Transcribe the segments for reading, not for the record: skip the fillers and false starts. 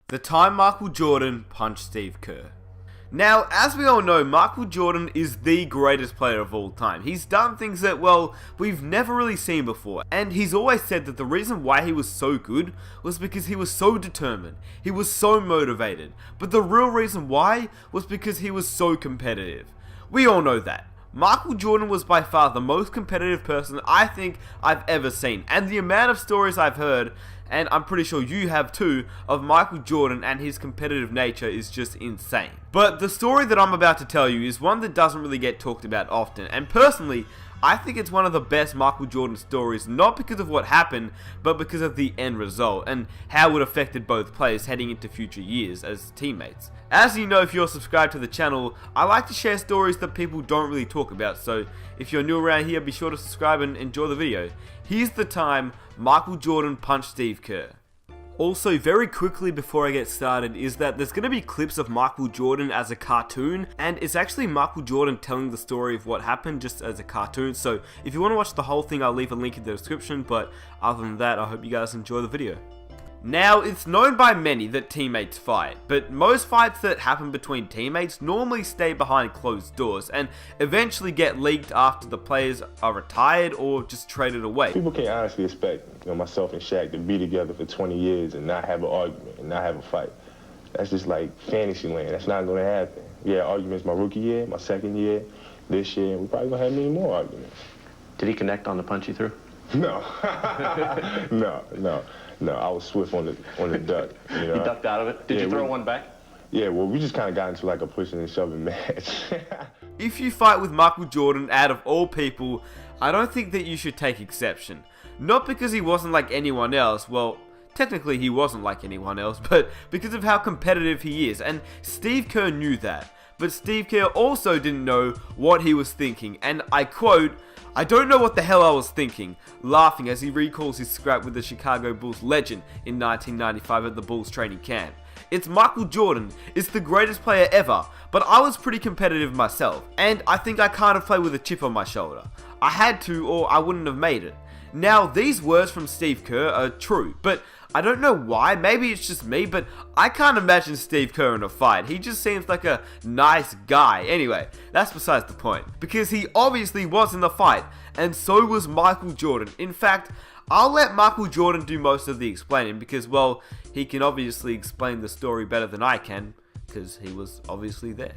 The time Michael Jordan punched Steve Kerr. Now, as we all know, Michael Jordan is the greatest player of all time. He's done things that, well, we've never really seen before. And he's always said that the reason why he was so good was because he was so determined. He was so motivated. But the real reason why was because he was so competitive. We all know that. Michael Jordan was by far the most competitive person I think I've ever seen. And the amount of stories I've heard, and I'm pretty sure you have too, of Michael Jordan and his competitive nature is just insane. But the story that I'm about to tell you is one that doesn't really get talked about often, and personally, I think it's one of the best Michael Jordan stories, not because of what happened, but because of the end result, and how it affected both players heading into future years as teammates. As you know, if you're subscribed to the channel, I like to share stories that people don't really talk about, so if you're new around here, be sure to subscribe and enjoy the video. Here's the time Michael Jordan punched Steve Kerr. Also, very quickly before I get started, is that there's going to be clips of Michael Jordan as a cartoon, and it's actually Michael Jordan telling the story of what happened just as a cartoon, so if you want to watch the whole thing, I'll leave a link in the description, but other than that, I hope you guys enjoy the video. Now, it's known by many that teammates fight, but most fights that happen between teammates normally stay behind closed doors and eventually get leaked after the players are retired or just traded away. People can't honestly expect myself and Shaq to be together for 20 years and not have an argument and not have a fight. That's just like fantasy land. That's not going to happen. We had arguments my rookie year, my second year, this year, and we're probably going to have many more arguments. Did he connect on the punch you threw? No. No, I was swift on the duck. You know? He ducked out of it? Did you throw one back? Yeah, well, we just kind of got into like a pushing and shoving match. If you fight with Michael Jordan, out of all people, I don't think that you should take exception. Not because he wasn't like anyone else, well, technically he wasn't like anyone else, but because of how competitive he is, and Steve Kerr knew that. But Steve Kerr also didn't know what he was thinking, and I quote, "I don't know what the hell I was thinking," laughing as he recalls his scrap with the Chicago Bulls legend in 1995 at the Bulls training camp. It's Michael Jordan, it's the greatest player ever, but I was pretty competitive myself, and I think I kind of played with a chip on my shoulder. I had to, or I wouldn't have made it. Now, these words from Steve Kerr are true, but I don't know why, maybe it's just me, but I can't imagine Steve Kerr in a fight. He just seems like a nice guy. Anyway, that's besides the point, because he obviously was in the fight, and so was Michael Jordan. In fact, I'll let Michael Jordan do most of the explaining, because, well, he can obviously explain the story better than I can, because he was obviously there.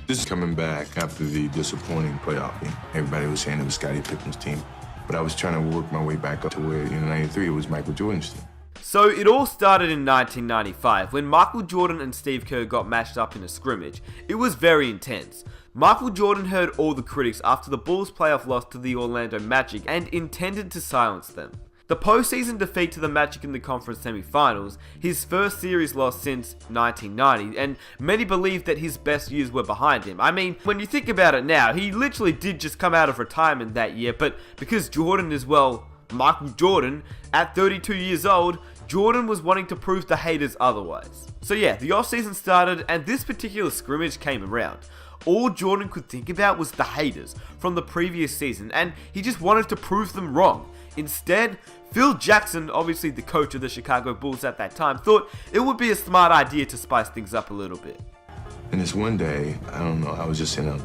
This is coming back after the disappointing playoff game. Everybody was saying it was Scottie Pippen's team, but I was trying to work my way back up to where in '93 it was Michael Jordan's team. So it all started in 1995 when Michael Jordan and Steve Kerr got matched up in a scrimmage. It was very intense. Michael Jordan heard all the critics after the Bulls' playoff loss to the Orlando Magic and intended to silence them. The postseason defeat to the Magic in the conference semifinals, his first series loss since 1990, and many believe that his best years were behind him. I mean, when you think about it now, he literally did just come out of retirement that year, but because Jordan is, well, Michael Jordan, at 32 years old, Jordan was wanting to prove to haters otherwise. So yeah, the offseason started and this particular scrimmage came around. All Jordan could think about was the haters from the previous season, and he just wanted to prove them wrong. Instead, Phil Jackson, obviously the coach of the Chicago Bulls at that time, thought it would be a smart idea to spice things up a little bit. And this one day, I don't know, I was just in a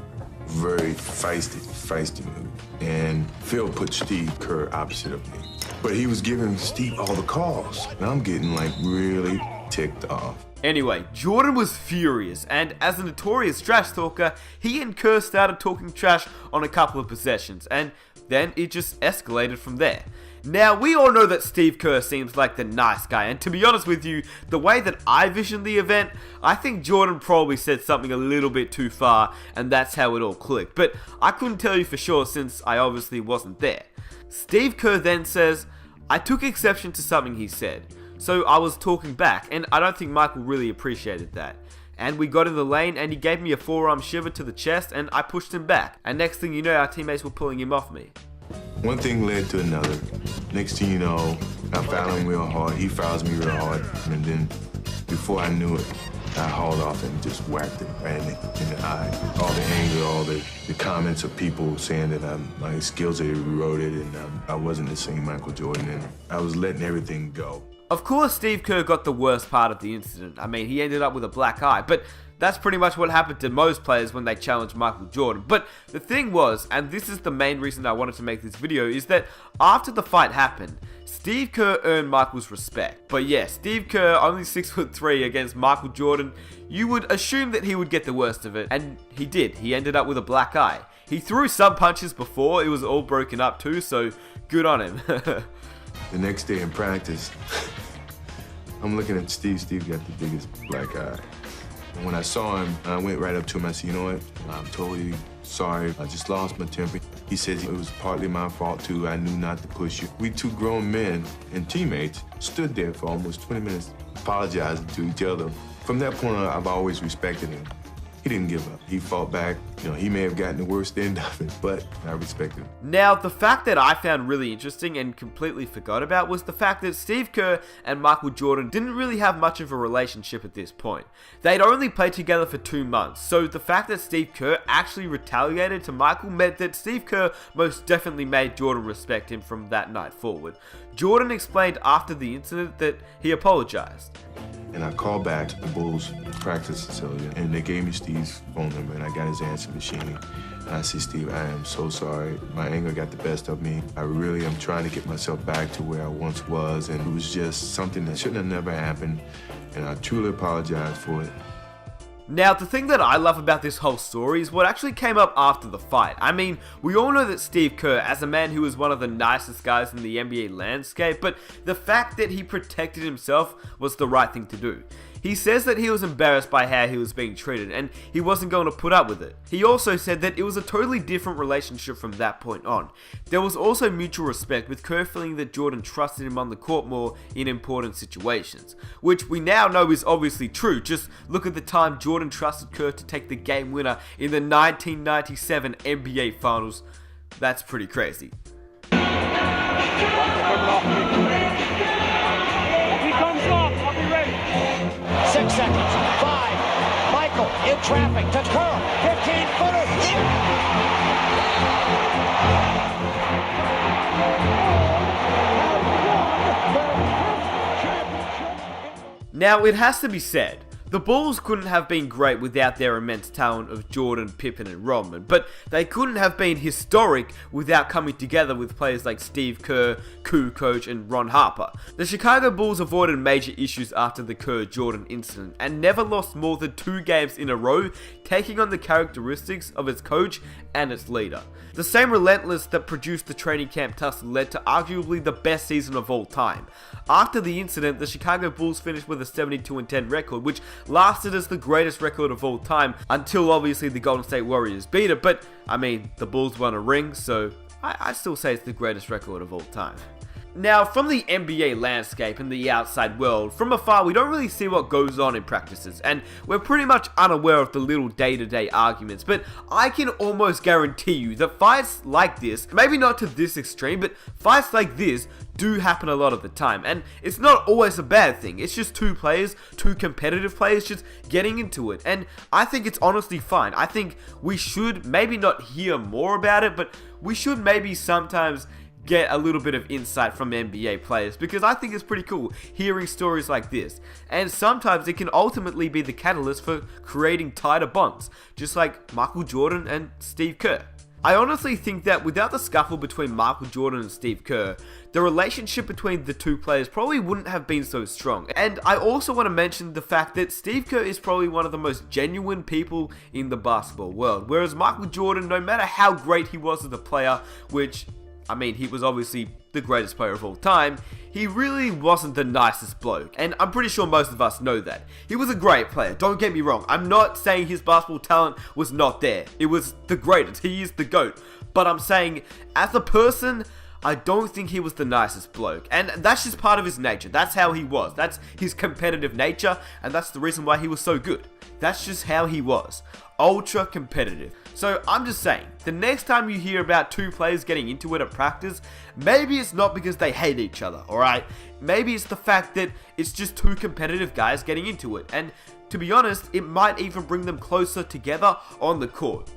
very feisty mood. And Phil put Steve Kerr opposite of me. But he was giving Steve all the calls. And I'm getting like really ticked off. Anyway, Jordan was furious, and as a notorious trash talker, he and Kerr started talking trash on a couple of possessions, and then it just escalated from there. Now, we all know that Steve Kerr seems like the nice guy, and to be honest with you, the way that I visioned the event, I think Jordan probably said something a little bit too far, and that's how it all clicked, but I couldn't tell you for sure since I obviously wasn't there. Steve Kerr then says, "I took exception to something he said. So I was talking back, and I don't think Michael really appreciated that. And we got in the lane, and he gave me a forearm shiver to the chest, and I pushed him back. And next thing you know, our teammates were pulling him off me." One thing led to another. Next thing you know, I fouled him real hard. He fouls me real hard. And then before I knew it, I hauled off and just whacked him right in the eye. All the anger, all the comments of people saying that my skills had eroded and I wasn't the same Michael Jordan. And I was letting everything go. Of course, Steve Kerr got the worst part of the incident. I mean, he ended up with a black eye, but that's pretty much what happened to most players when they challenged Michael Jordan. But the thing was, and this is the main reason I wanted to make this video, is that after the fight happened, Steve Kerr earned Michael's respect. But yeah, Steve Kerr, only 6'3" against Michael Jordan, you would assume that he would get the worst of it, and he did. He ended up with a black eye. He threw some punches before, it was all broken up too, so good on him. The next day in practice, I'm looking at Steve. Steve got the biggest black eye. And when I saw him, I went right up to him. I said, you know what? I'm totally sorry. I just lost my temper. He says it was partly my fault, too. I knew not to push you. We two grown men and teammates stood there for almost 20 minutes apologizing to each other. From that point on, I've always respected him. He didn't give up. He fought back. You know, he may have gotten the worst end of it, but I respect him. Now, the fact that I found really interesting and completely forgot about was the fact that Steve Kerr and Michael Jordan didn't really have much of a relationship at this point. They'd only played together for 2 months, so the fact that Steve Kerr actually retaliated to Michael meant that Steve Kerr most definitely made Jordan respect him from that night forward. Jordan explained after the incident that he apologized. And I called back to the Bulls practice facility, and they gave me Steve's phone number, and I got his answer machine. And I said, Steve, I am so sorry. My anger got the best of me. I really am trying to get myself back to where I once was, and it was just something that shouldn't have never happened, and I truly apologize for it. Now, the thing that I love about this whole story is what actually came up after the fight. I mean, we all know that Steve Kerr, as a man who was one of the nicest guys in the NBA landscape, but the fact that he protected himself was the right thing to do. He says that he was embarrassed by how he was being treated and he wasn't going to put up with it. He also said that it was a totally different relationship from that point on. There was also mutual respect, with Kerr feeling that Jordan trusted him on the court more in important situations, which we now know is obviously true. Just look at the time Jordan trusted Kerr to take the game winner in the 1997 NBA Finals. That's pretty crazy. 6 seconds, 5, Michael in traffic to Kerr, 15-footer, Now, it has to be said, the Bulls couldn't have been great without their immense talent of Jordan, Pippen, and Rodman, but they couldn't have been historic without coming together with players like Steve Kerr, Kukoc, and Ron Harper. The Chicago Bulls avoided major issues after the Kerr-Jordan incident and never lost more than 2 games in a row, taking on the characteristics of its coach and its leader. The same relentlessness that produced the training camp tussle led to arguably the best season of all time. After the incident, the Chicago Bulls finished with a 72-10 record, which lasted as the greatest record of all time until obviously the Golden State Warriors beat it. But I mean, the Bulls won a ring, so I still say it's the greatest record of all time. Now, from the NBA landscape and the outside world, from afar we don't really see what goes on in practices, and we're pretty much unaware of the little day-to-day arguments, but I can almost guarantee you that fights like this, maybe not to this extreme, but fights like this do happen a lot of the time, and it's not always a bad thing. It's just 2 players, 2 competitive players just getting into it, and I think it's honestly fine. I think we should maybe not hear more about it, but we should maybe sometimes get a little bit of insight from NBA players, because I think it's pretty cool hearing stories like this, and sometimes it can ultimately be the catalyst for creating tighter bonds, just like Michael Jordan and Steve Kerr. I honestly think that without the scuffle between Michael Jordan and Steve Kerr, the relationship between the 2 players probably wouldn't have been so strong. And I also want to mention the fact that Steve Kerr is probably one of the most genuine people in the basketball world, whereas Michael Jordan, no matter how great he was as a player, which I mean, he was obviously the greatest player of all time, he really wasn't the nicest bloke, and I'm pretty sure most of us know that. He was a great player, don't get me wrong. I'm not saying his basketball talent was not there. It was the greatest, he is the GOAT. But I'm saying, as a person, I don't think he was the nicest bloke, and that's just part of his nature. That's how he was. That's his competitive nature, and that's the reason why he was so good. That's just how he was. Ultra competitive. So I'm just saying, the next time you hear about 2 players getting into it at practice, maybe it's not because they hate each other, alright? Maybe it's the fact that it's just 2 competitive guys getting into it, and to be honest, it might even bring them closer together on the court.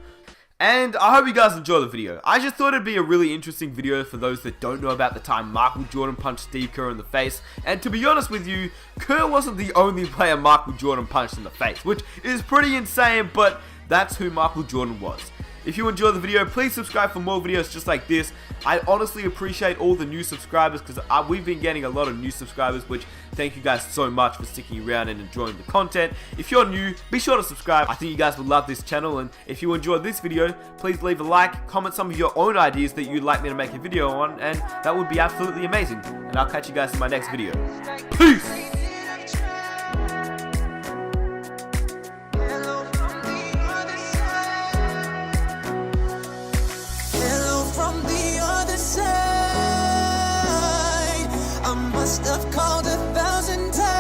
And I hope you guys enjoy the video. I just thought it'd be a really interesting video for those that don't know about the time Michael Jordan punched Steve Kerr in the face. And to be honest with you, Kerr wasn't the only player Michael Jordan punched in the face, which is pretty insane, but that's who Michael Jordan was. If you enjoyed the video, please subscribe for more videos just like this. I honestly appreciate all the new subscribers because we've been getting a lot of new subscribers, which thank you guys so much for sticking around and enjoying the content. If you're new, be sure to subscribe. I think you guys will love this channel, and if you enjoyed this video, please leave a like, comment some of your own ideas that you'd like me to make a video on, and that would be absolutely amazing. And I'll catch you guys in my next video. Peace! Must have called 1,000 times.